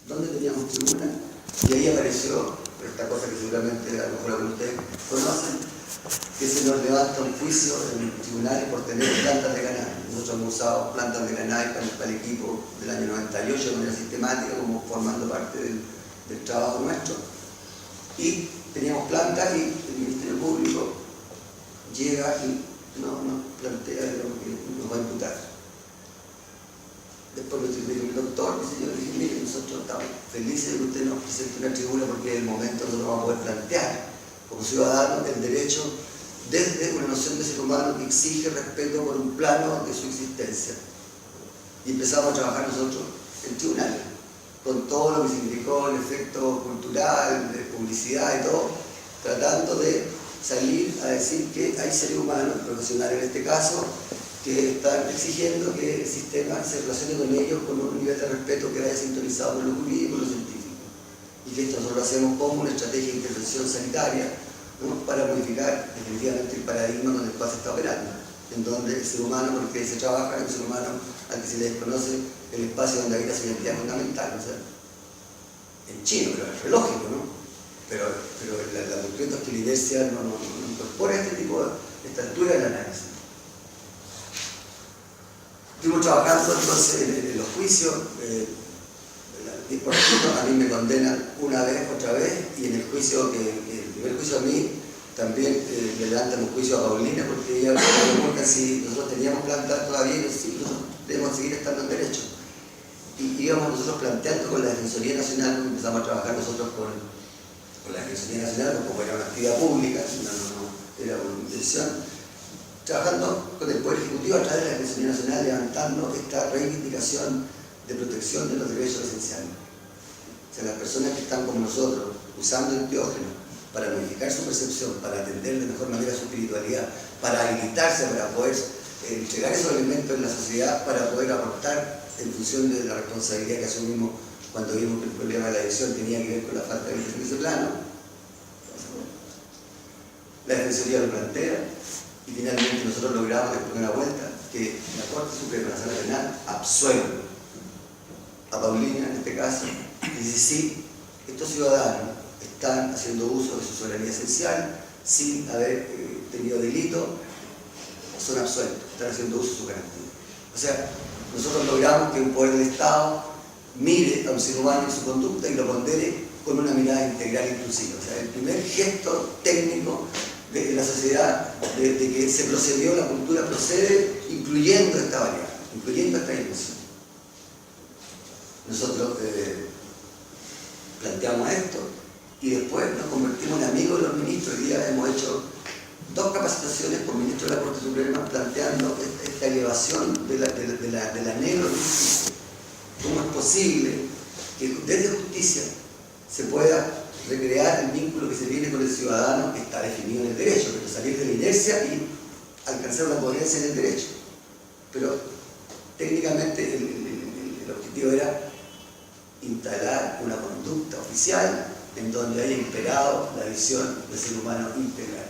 ¿Dónde teníamos tribuna? Y ahí apareció esta cosa que seguramente a lo mejor algunos de ustedes conocen, que se nos levanta un juicio en tribunales por tener plantas de cannabis. Nosotros hemos usado plantas de cannabis para el equipo del año 98 de manera sistemática, como formando parte del trabajo nuestro. Y teníamos plantas y el Ministerio Público llega y nos plantea que nos va a imputar. Después me dijo el doctor, y yo le dije, mire, nosotros estamos felices de que usted nos presente una tribuna porque es el momento donde nosotros vamos a poder plantear como ciudadanos el derecho desde una noción de ser humano que exige respeto por un plano de su existencia. Y empezamos a trabajar nosotros en tribunales, con todo lo que significó el efecto cultural, de publicidad y todo, tratando de salir a decir que hay seres humanos, profesionales en este caso, que están exigiendo que el sistema se relacione con ellos con un nivel de respeto que vaya sintonizado con lo jurídico y con lo científico. Y que esto nosotros lo hacemos como una estrategia de intervención sanitaria, ¿no?, para modificar definitivamente el paradigma con el cual se está operando, en donde el ser humano con el que se trabaja es un ser humano al que se le desconoce el espacio donde habita su identidad fundamental. O sea, en chino, pero es lógico, ¿no? Pero la doctrina es que la inercia no incorpora este tipo de esta altura del análisis. Estuvimos trabajando entonces en los juicios, por ejemplo, a mí me condenan una vez, otra vez, y en el juicio, el primer juicio a mí, también le levantan un juicio a Paulina, porque ella me pregunta si nosotros teníamos plantas todavía, y sí, nosotros debemos seguir estando en derecho. Y íbamos nosotros planteando con la Defensoría Nacional, empezamos a trabajar nosotros con la Defensoría Nacional, como era una actividad pública, no era una intención, trabajando con el Poder Ejecutivo a través de la Defensoría Nacional, levantando esta reivindicación de protección de los derechos esenciales. O sea, las personas que están como nosotros, usando enteógenos para modificar su percepción, para atender de mejor manera su espiritualidad, para habilitarse, para poder entregar esos elementos en la sociedad, para poder aportar en función de la responsabilidad que asumimos cuando vimos que el problema de la adicción tenía que ver con la falta de visión de ese plano. La Defensoría lo plantea, y finalmente nosotros logramos, después de una vuelta, que la Corte Suprema de la Sala Penal absuelve a Paulina, en este caso, y dice, sí, estos ciudadanos están haciendo uso de su soberanía esencial sin haber tenido delito, son absueltos, están haciendo uso de su garantía. O sea, nosotros logramos que un poder del Estado mire a un ser humano en su conducta y lo pondere con una mirada integral inclusiva. O sea, el primer gesto técnico de la sociedad, de que se procedió, la cultura procede incluyendo esta variable, incluyendo esta dimensión. Nosotros planteamos esto y después nos convertimos en amigos de los ministros. Hoy día hemos hecho 2 capacitaciones por ministro de la Corte Suprema planteando esta elevación del anhelo de justicia. ¿Cómo es posible que desde justicia se pueda recrear el vínculo que se tiene con el ciudadano que está definido en el derecho, pero salir de la inercia y alcanzar una coherencia en el derecho? Pero técnicamente el objetivo era instalar una conducta oficial en donde haya imperado la visión del ser humano integral.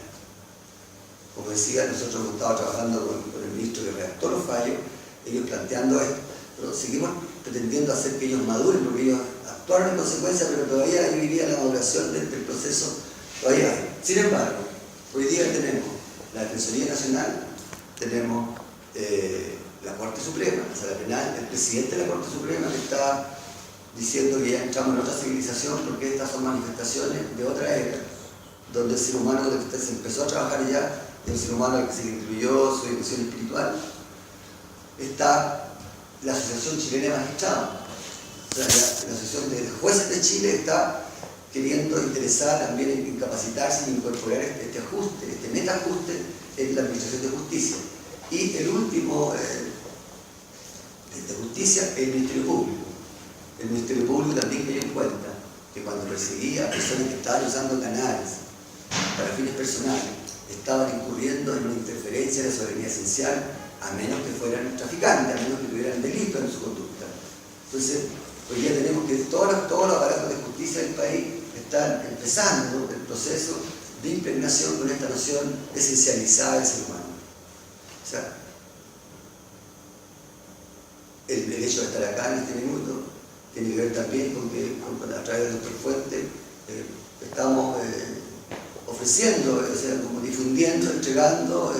Como decía, nosotros hemos estado trabajando con el ministro que redactó los fallos, ellos planteando esto, pero seguimos pretendiendo hacer que ellos maduren, porque ellos actuaron en consecuencia, pero todavía yo diría la maduración del proceso todavía hay. Sin embargo, hoy día tenemos la Defensoría Nacional, tenemos la Corte Suprema, la Sala Penal, el presidente de la Corte Suprema que está diciendo que ya entramos en otra civilización porque estas son manifestaciones de otra era, donde el ser humano se empezó a trabajar ya, el ser humano al que se le incluyó su dimensión espiritual. Está la Asociación Chilena de Magistrados, o sea, la Asociación de Jueces de Chile está queriendo interesar también en capacitarse y incorporar este ajuste, este metaajuste en la Administración de Justicia. Y el último de Justicia es el Ministerio Público. El Ministerio Público también cayó en cuenta que cuando perseguía a personas que estaban usando cannabis para fines personales, estaban incurriendo en una interferencia de la soberanía esencial, a menos que fueran traficantes, a menos que tuvieran delito en su conducta. Entonces, hoy día tenemos que todos los aparatos de justicia del país están empezando el proceso de impregnación con esta noción esencializada del ser humano. O sea, el hecho de estar acá en este minuto tiene que ver también con que a través de nuestra fuente estamos ofreciendo, o sea, como difundiendo, entregando,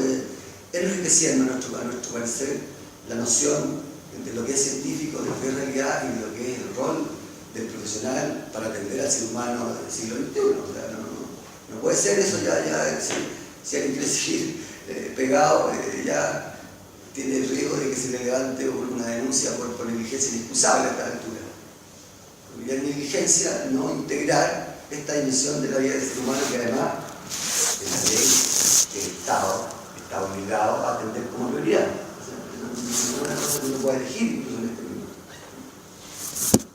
enriqueciendo a nuestro parecer la noción de lo que es científico, de lo que es realidad y de lo que es el rol del profesional para atender al ser humano del siglo XXI. O sea, no puede ser eso ya si alguien quiere seguir pegado, ya tiene el riesgo de que se le levante una denuncia por negligencia inexcusable a esta altura. Porque ya es negligencia no integrar esta dimensión de la vida del ser humano que además en la ley el Estado está obligado a atender como prioridad. O sea, no es una cosa que uno pueda elegir incluso en este minuto.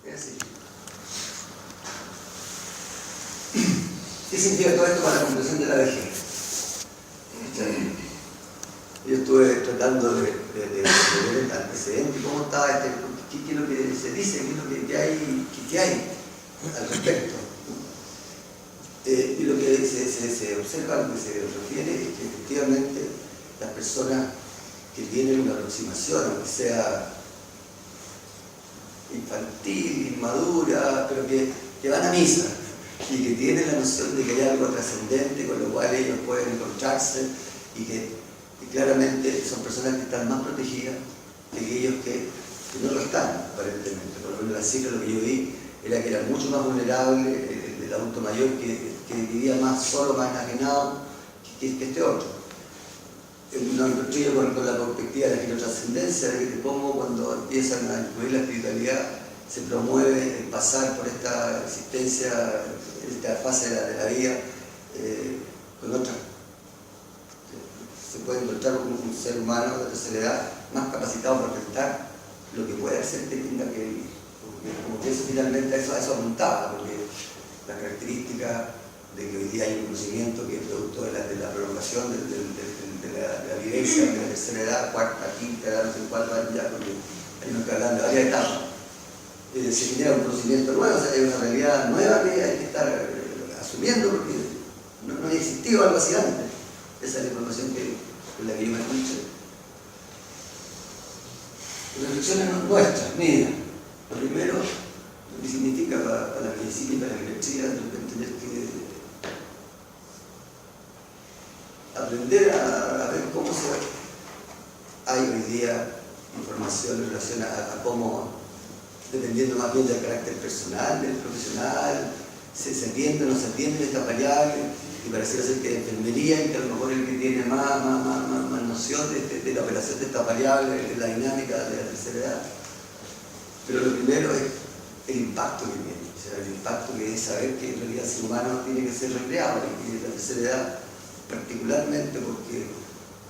Es así. ¿Qué significa todo esto para la comprensión de la vejez? Yo estuve tratando de ver el antecedente, cómo está, qué es lo que se dice, qué es lo que hay al respecto. Y lo que se observa, lo que se refiere, es que efectivamente las personas que tienen una aproximación, aunque sea infantil, inmadura, pero que van a misa y que tienen la noción de que hay algo trascendente con lo cual ellos pueden encontrarse y que claramente son personas que están más protegidas que aquellos que no lo están, aparentemente. Por lo menos la cifra, lo que yo vi, era que era mucho más vulnerable el adulto mayor que vivía más solo, más enajenado que este otro. Lo encontré yo con la perspectiva de la girotrascendencia, de cómo cuando empiezan a incluir la espiritualidad se promueve el pasar por esta existencia, esta fase de la vida con otras. Se puede encontrar con un ser humano de tercera edad más capacitado para enfrentar lo que puede hacer que tenga que vivir. Como que eso finalmente a eso apuntaba, porque la característica de que hoy día hay un conocimiento que es producto de la prolongación de la vivencia de la tercera edad, cuarta, quinta edad, no sé cuál va ya, porque hay unos que hablan de varias etapas. Se genera un conocimiento nuevo, o sea, hay una realidad nueva que hay que estar asumiendo, porque no había existido algo así antes. Esa es la información con la que yo me encontré. Reflexiones nuestras, mías. Lo primero, lo que significa para la medicina y para la biología, tener que aprender a ver cómo hay hoy día información en relación a cómo, dependiendo más bien del carácter personal, del profesional, se atiende o no se atiende esta variable, y pareciera ser que la enfermería, que a lo mejor es el que tiene más noción de la operación de esta variable, de la dinámica de la tercera edad. Pero lo primero es el impacto que tiene, o sea, el impacto que es saber que en realidad el ser humano tiene que ser recreado, y la tercera edad particularmente porque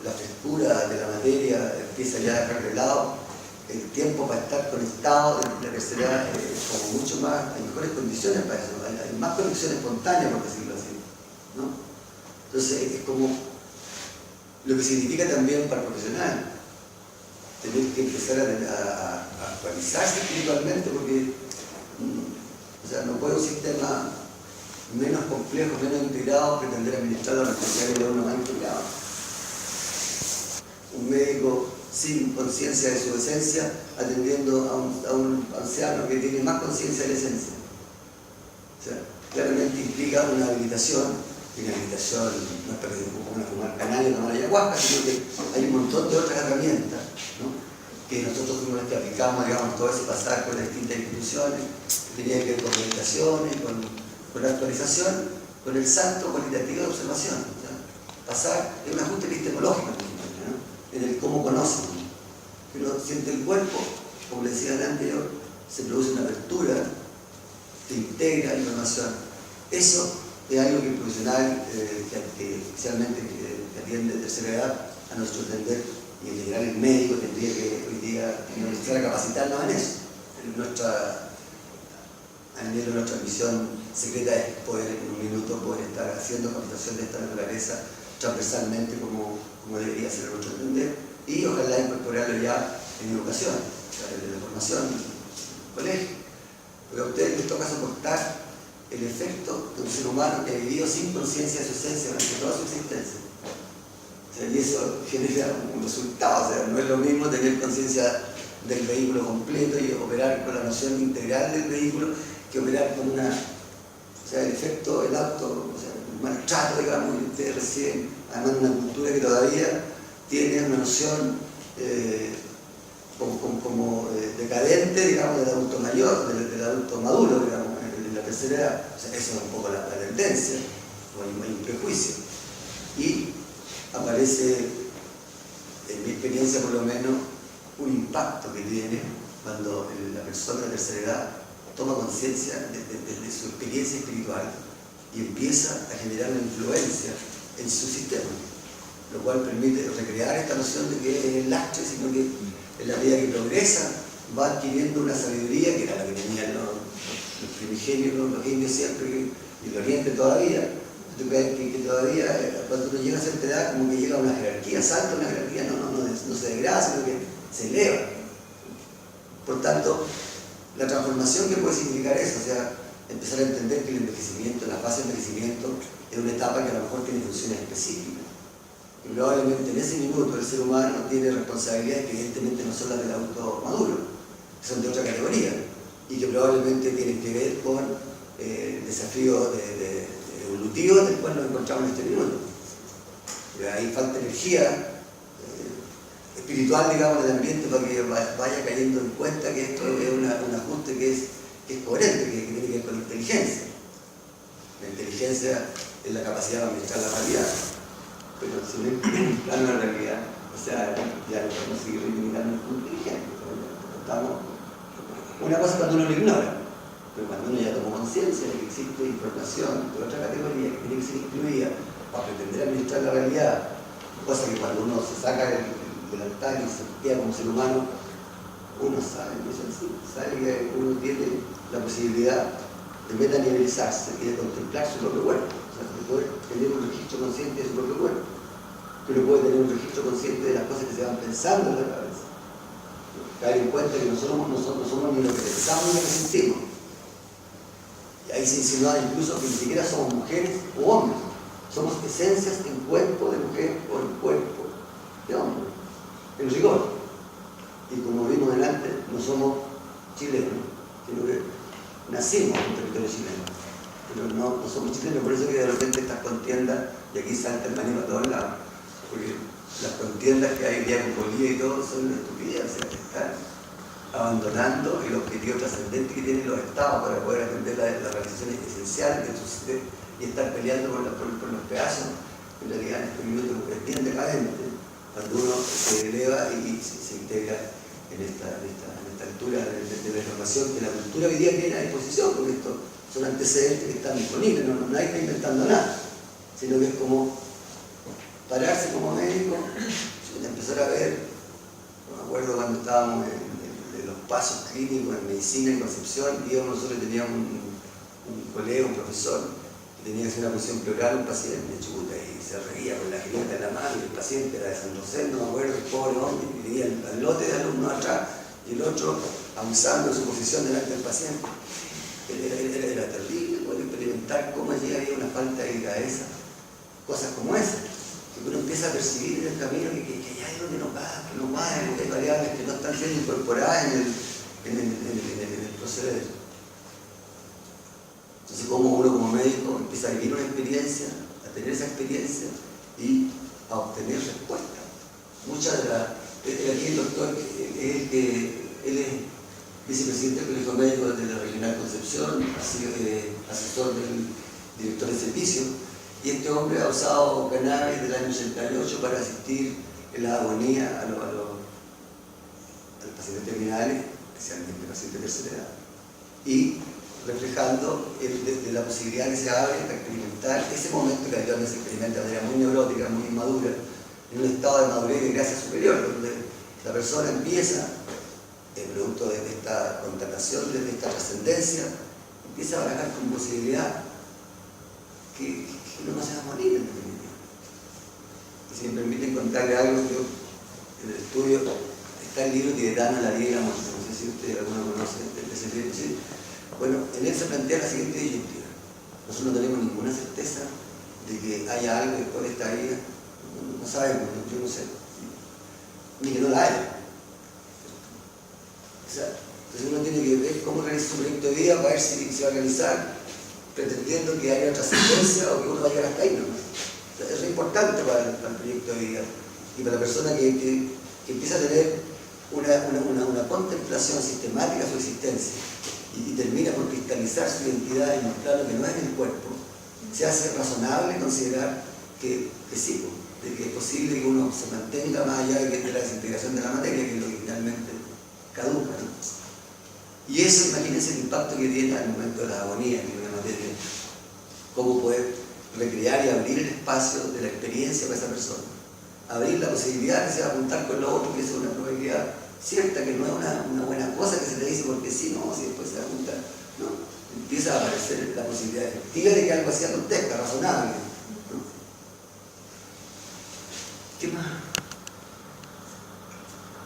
la frescura de la materia empieza ya a dejar de lado, el tiempo para estar conectado en la tercera edad como mucho más, en mejores condiciones para eso, hay más conexión espontánea, por decirlo así, ¿no? Entonces es como lo que significa también para el profesional tener que empezar a actualizarse espiritualmente, porque o sea, no puede un sistema menos complejo, menos integrado, pretender administrar la responsabilidad de uno más integrado. Un médico sin conciencia de su esencia atendiendo a un anciano que tiene más conciencia de la esencia. O sea, claramente implica una habilitación, y una habilitación no es para que se pongan a fumar cannabis o tomar ayahuasca, sino que hay un montón de otras herramientas, ¿no?, que nosotros fuimos los que aplicamos, digamos, todo ese pasar por las distintas instituciones, que tenía que ver con meditaciones, con la actualización, con el salto cualitativo de observación. O sea, pasar es un ajuste epistemológico, ¿no?, en el cómo conocen. Uno siente el cuerpo, como le decía antes yo, se produce una apertura, se integra información. Eso es algo que el profesional, que especialmente que atiende de tercera edad, a nuestro entender, y en general el médico tendría que hoy día empezar a capacitarnos en eso. A nivel de nuestra misión secreta es poder en un minuto poder estar haciendo capacitación de esta naturaleza transversalmente como debería ser nuestro entender, y ojalá incorporarlo ya en educación, o sea, desde la formación, en el colegio. Porque a ustedes les toca soportar el efecto de un ser humano que ha vivido sin conciencia de su esencia durante toda su existencia. O sea, y eso genera un resultado, o sea, no es lo mismo tener conciencia del vehículo completo y operar con la noción integral del vehículo que operar con una, o sea, el efecto, el auto, o sea, el maltrato, digamos, que ustedes reciben, además de una cultura que todavía tiene una noción como decadente, digamos, del adulto mayor, del adulto maduro, digamos, en la tercera edad. O sea, esa es un poco la tendencia, o hay un prejuicio. Y aparece, en mi experiencia por lo menos, un impacto que tiene cuando la persona de la tercera edad toma conciencia de su experiencia espiritual y empieza a generar una influencia en su sistema, lo cual permite recrear esta noción de que es el lastre, sino que en la medida que progresa va adquiriendo una sabiduría que era la que tenían los primigenios, los indios siempre, y el oriente todavía. Tú ves que todavía cuando uno llega a cierta edad como que llega a una jerarquía, salta una jerarquía, no se degrada, sino que se eleva. Por tanto, la transformación que puede significar eso, o sea, empezar a entender que el envejecimiento, la fase de envejecimiento, es una etapa que a lo mejor tiene funciones específicas. Y probablemente en ese minuto el ser humano tiene responsabilidades que evidentemente no son las del adulto maduro, que son de otra categoría, y que probablemente tienen que ver con desafíos evolutivos del cual nos encontramos en este minuto. Ahí falta energía espiritual, digamos, del ambiente para que vaya cayendo en cuenta que esto es un ajuste que es coherente, que tiene que ver con la inteligencia. La inteligencia es la capacidad de administrar la realidad, pero si no implican la realidad, o sea, ya no podemos seguir reivindicando como inteligentes. Una cosa es cuando uno lo ignora, pero cuando uno ya tomó conciencia de que existe información de otra categoría que tiene que ser incluida para pretender administrar la realidad, cosa que cuando uno se saca del altar y se queda como ser humano, uno sabe que uno tiene la posibilidad de metanivelizarse y de contemplar su propio cuerpo, o sea, de poder tener un registro consciente de su propio cuerpo, que uno puede tener un registro consciente de las cosas que se van pensando en la cabeza, caer en cuenta que no somos ni lo que pensamos ni lo que sentimos. Y ahí se insinúa incluso que ni siquiera somos mujeres o hombres, somos esencias en cuerpo de mujer o en cuerpo de hombre, en rigor. Y como vimos delante, no somos chilenos, sino que nacimos en territorio chileno, pero no somos chilenos. Por eso que de repente estas contiendas, y aquí salta el maní a todos lados, porque las contiendas que hay hoy día con Bolivia y todo son una estupidez, o sea, que están abandonando el objetivo trascendente que tienen los estados para poder atender las realizaciones esenciales de su sistema y estar peleando por los pedazos. En realidad en este minuto es bien decadente cuando uno se eleva y se integra en esta altura de la información que la cultura hoy día tiene a disposición, porque estos son antecedentes que están disponibles, nadie está inventando nada, sino que es como pararse como médico, empezar a ver. Me acuerdo cuando estábamos en los pasos clínicos en medicina en Concepción, nosotros teníamos un colega, un profesor, que tenía que hacer una función pleural a un paciente, chuta, y se reía con la jineta en la mano, y el paciente era de San Rosendo, no me acuerdo, el pobre hombre, y tenía el lote de alumnos atrás, y el otro abusando de su posición delante del paciente. Era terrible poder experimentar cómo allí había una falta de cabeza, cosas como esas, que uno empieza a percibir en el camino que hay algo que no va, que hay variables que no están siendo incorporadas en el proceder. Entonces, como uno como médico empieza a vivir una experiencia, a tener esa experiencia y a obtener respuesta. Muchas de las... Aquí el doctor, él es vicepresidente del Colegio Médico de la Regional Concepción, ha sido asesor del director de servicio, y este hombre ha usado cannabis del año 88 para asistir en la agonía a los pacientes terminales, especialmente pacientes de tercera edad, y reflejando desde la posibilidad que se abre para experimentar ese momento que habitualmente se experimenta de manera muy neurótica, muy inmadura, en un estado de madurez y gracia superior, donde la persona empieza, producto de esta constatación, de esta trascendencia, empieza a barajar con posibilidad que uno no se va a morir en definitiva. Y si me permiten contarle algo, yo en el estudio está el libro tibetano La Vida y la Muerte, no sé si usted alguno conoce ese libro, ¿sí? Bueno, en él se plantea la siguiente disyuntiva. Nosotros no tenemos ninguna certeza de que haya algo después de esta vida, no sabemos, yo no sé, ni que no la haya. sea, entonces uno tiene que ver cómo organiza su proyecto de vida para ver si se va a organizar pretendiendo que haya trascendencia o que uno va a llegar hasta ahí, ¿no? O sea, es importante para el proyecto de vida y para la persona que empieza a tener una contemplación sistemática de su existencia y termina por cristalizar su identidad en un plano que no es en el cuerpo, se hace razonable considerar que sí, de que es posible que uno se mantenga más allá de la desintegración de la materia, que es lo que finalmente caduca, ¿no? Y eso, imagínense el impacto que tiene al momento de la agonía en la materia, cómo poder recrear y abrir el espacio de la experiencia para esa persona, abrir la posibilidad que se va a juntar con lo otro, que es una probabilidad cierta, que no es una buena cosa que se le dice porque sí, no, si después se va a juntar, no, empieza a aparecer la posibilidad efectiva de que algo así acontezca, razonable, ¿no? ¿Qué más?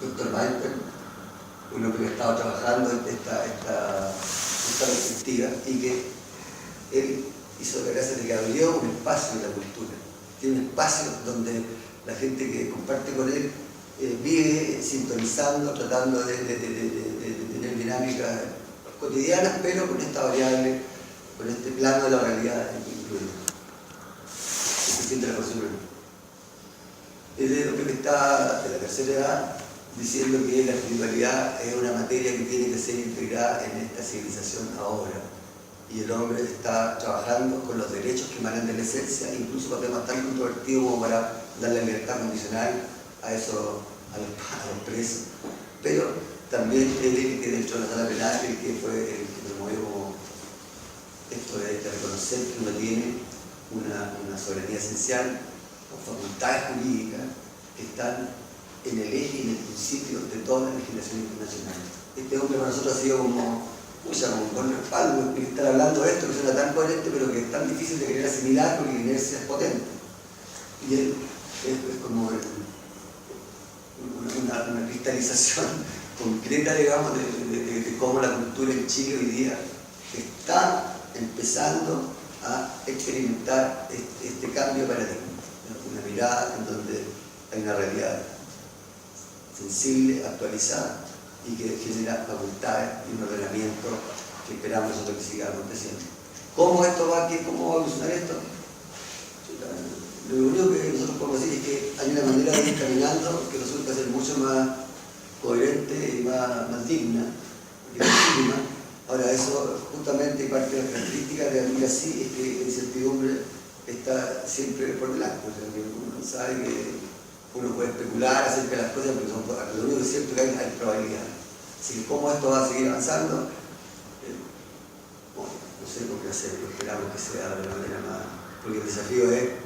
Dr. Walter, un hombre que ha estado trabajando esta perspectiva y que él hizo la gracia de que abrió un espacio de la cultura, tiene un espacio donde la gente que comparte con él vive sintonizando, tratando de tener dinámicas cotidianas, pero con esta variable, con este plano de la realidad incluido. Se siente la posibilidad. Es de lo que está de la tercera edad, diciendo que la espiritualidad es una materia que tiene que ser integrada en esta civilización ahora. Y el hombre está trabajando con los derechos que emanan de la esencia, incluso para temas tan controvertidos como para darle libertad condicional a los presos. Pero también él, que dentro de la sala penal, el que fue el que promovió esto de reconocer que uno tiene una soberanía esencial, con facultades jurídicas que están en el eje y en el principio de toda la legislación internacional. Este hombre para nosotros ha sido como un buen respaldo, estar hablando de esto que suena tan coherente, pero que es tan difícil de querer asimilar porque la inercia es potente. Y él es como una cristalización concreta, digamos, de cómo la cultura en Chile hoy día está empezando a experimentar este cambio de paradigma. Una mirada en donde hay una realidad sensible, actualizada, y que genera facultades y un ordenamiento que esperamos nosotros que siga aconteciendo. ¿Cómo esto va aquí? ¿Cómo va a evolucionar esto? Lo único que nosotros podemos decir es que hay una manera de ir caminando que resulta ser mucho más coherente y más digna, legítima. Ahora, eso justamente parte de las características de la vida así es que la incertidumbre está siempre por delante. O sea, que uno sabe que uno puede especular acerca de las cosas, pero lo único que es cierto es que hay probabilidades. Así que cómo esto va a seguir avanzando, bueno, no sé por qué hacerlo, esperamos que sea de la manera más, porque el desafío es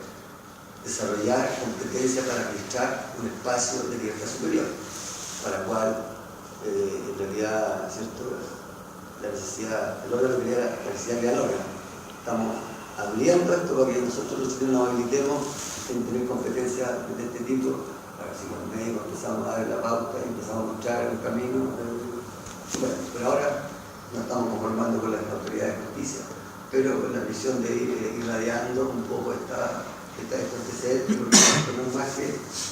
desarrollar competencia para administrar un espacio de libertad superior, para el cual en realidad, ¿cierto?, la necesidad, el órgano que la necesidad que da el órgano. Estamos abriendo esto para que nosotros los chilenos nos habilitemos en tener competencias de este tipo, para que si con el médico empezamos a dar la pauta y empezamos a mostrar el camino. Bueno, pero ahora no estamos conformando con las autoridades de justicia, pero con la misión de ir irradiando un poco esta antecedente, porque esto no es más que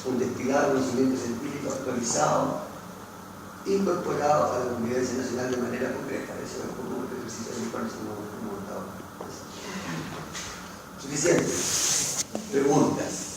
un destilado de conocimiento científico actualizado, incorporado a la convivencia nacional de manera concreta. Eso es como un ejercicio en el cual nos hemos montado. Suficiente. Preguntas.